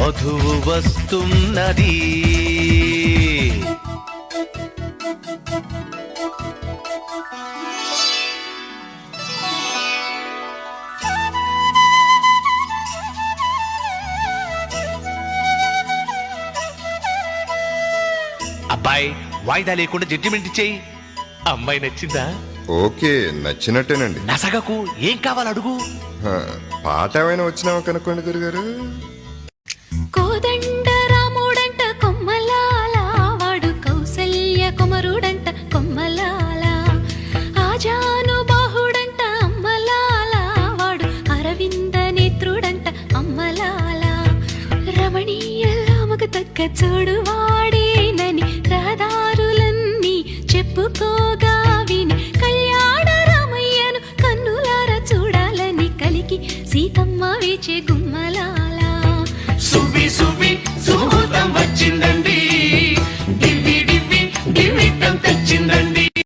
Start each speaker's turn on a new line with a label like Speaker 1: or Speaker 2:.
Speaker 1: మధువు వస్తున్నది. అబ్బాయి వాయిదా లేకుండా జడ్జిమెంట్ ఇచ్చేయి. అమ్మాయి నచ్చిందా?
Speaker 2: ఓకే, నచ్చినట్టేనండి.
Speaker 1: నసగకు, ఏం కావాలి అడుగు.
Speaker 2: పాట ఏమైనా వచ్చినావా కనుక్కోండి గురుగారు.
Speaker 3: కోదండ రాముడంట కొమ్మలాల, వాడు కౌసల్య కుమరుడంట కొమ్మలాల. ఆజాను బాహుడంట అమ్మలాల, వాడు అరవింద నేత్రుడంట అమ్మలాల. రమణీయలామకు తగ్గ చూడు వాడేనని రహదారులన్నీ చెప్పుకోగా విని, కళ్యాణ రామయ్యను కన్నులార చూడాలని కలికి సీతమ్మ వేచే